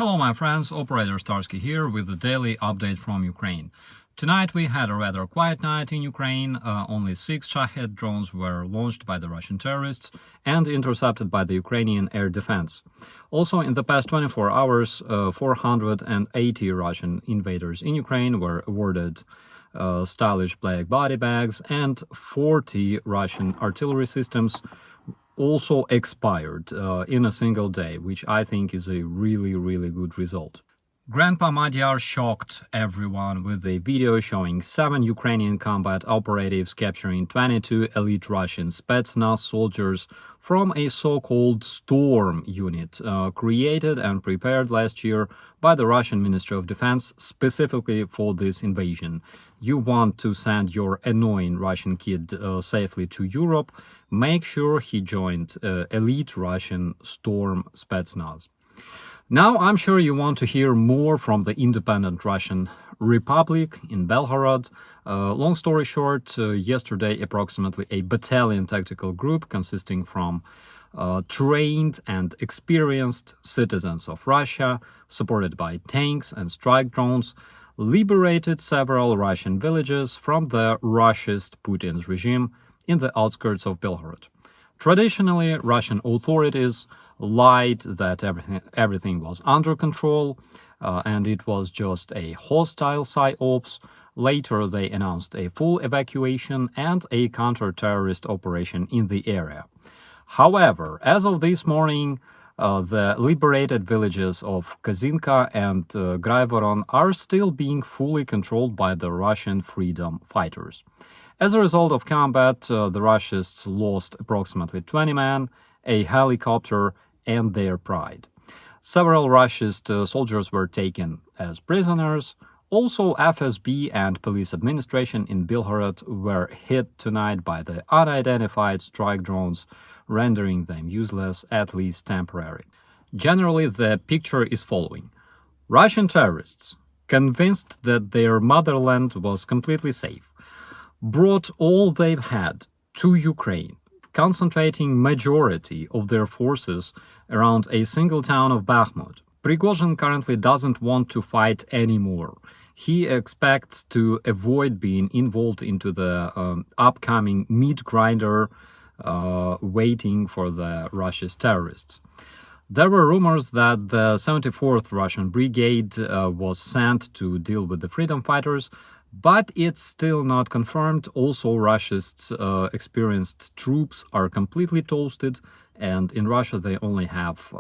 Hello my friends, Operator Starsky here with the daily update from Ukraine. Tonight we had a rather quiet night in Ukraine. Only 6 Shahed drones were launched by the Russian terrorists and intercepted by the Ukrainian air defense. Also, in the past 24 hours, 480 Russian invaders in Ukraine were awarded stylish black body bags, and 40 Russian artillery systems also expired in a single day, which I think is a really good result. Grandpa Madyar shocked everyone with a video showing 7 Ukrainian combat operatives capturing 22 elite Russian Spetsnaz soldiers from a so-called Storm unit created and prepared last year by the Russian Ministry of Defense specifically for this invasion. You want to send your annoying Russian kid safely to Europe, make sure he joined elite Russian Storm Spetsnaz. Now, I'm sure you want to hear more from the independent Russian Republic in Bilhorod. Long story short, yesterday approximately a battalion tactical group consisting from trained and experienced citizens of Russia, supported by tanks and strike drones, liberated several Russian villages from the Russiast Putin's regime in the outskirts of Bilhorod. Traditionally, Russian authorities lied that everything was under control and it was just a hostile psyops. Later, they announced a full evacuation and a counter-terrorist operation in the area. However, as of this morning, the liberated villages of Kazinka and Graivoron are still being fully controlled by the Russian freedom fighters. As a result of combat, the Russians lost approximately 20 men, a helicopter, and their pride. Several Russian soldiers were taken as prisoners. Also, FSB and police administration in Bilhorod were hit tonight by the unidentified strike drones, rendering them useless, at least temporarily. Generally, the picture is following. Russian terrorists, convinced that their motherland was completely safe, brought all they've had to Ukraine, concentrating majority of their forces around a single town of Bakhmut. Prigozhin currently doesn't want to fight anymore. He expects to avoid being involved into the upcoming meat grinder waiting for the Russia's terrorists. There were rumors that the 74th Russian Brigade was sent to deal with the freedom fighters, but it's still not confirmed. Also, Russia's experienced troops are completely toasted, and in Russia they only have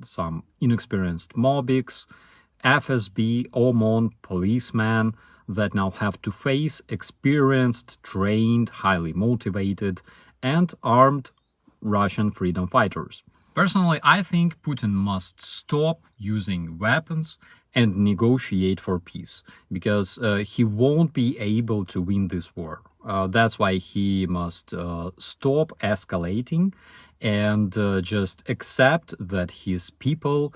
some inexperienced mobiks, FSB, OMON, policemen that now have to face experienced, trained, highly motivated and armed Russian freedom fighters. Personally, I think Putin must stop using weapons and negotiate for peace, because he won't be able to win this war. That's why he must stop escalating and just accept that his people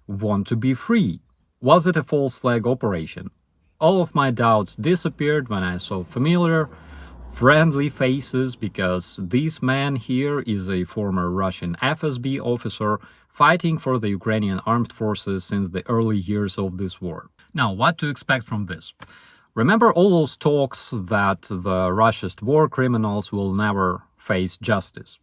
want to be free. Was it a false flag operation? All of my doubts disappeared when I saw familiar, friendly faces, because this man here is a former Russian FSB officer fighting for the Ukrainian armed forces since the early years of this war. Now, what to expect from this? Remember all those talks that the Russia's war criminals will never face justice?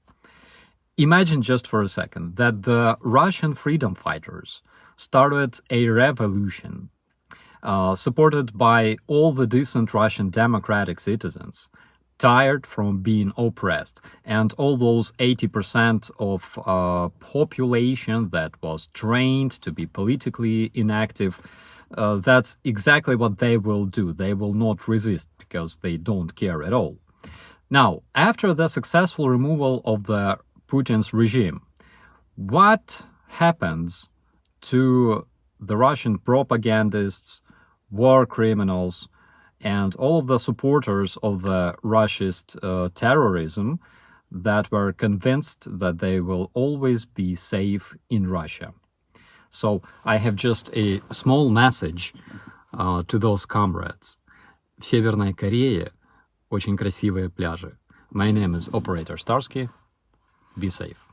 Imagine just for a second that the Russian freedom fighters started a revolution supported by all the decent Russian democratic citizens, tired from being oppressed, and all those 80% of population that was trained to be politically inactive. That's exactly what they will do. They will not resist because they don't care at all. Now, after the successful removal of the Putin's regime, what happens to the Russian propagandists, war criminals, and all of the supporters of the Russia's terrorism that were convinced that they will always be safe in Russia? So I have just a small message to those comrades. В Северной Корее очень красивые пляжи. My name is Operator Starsky. Be safe.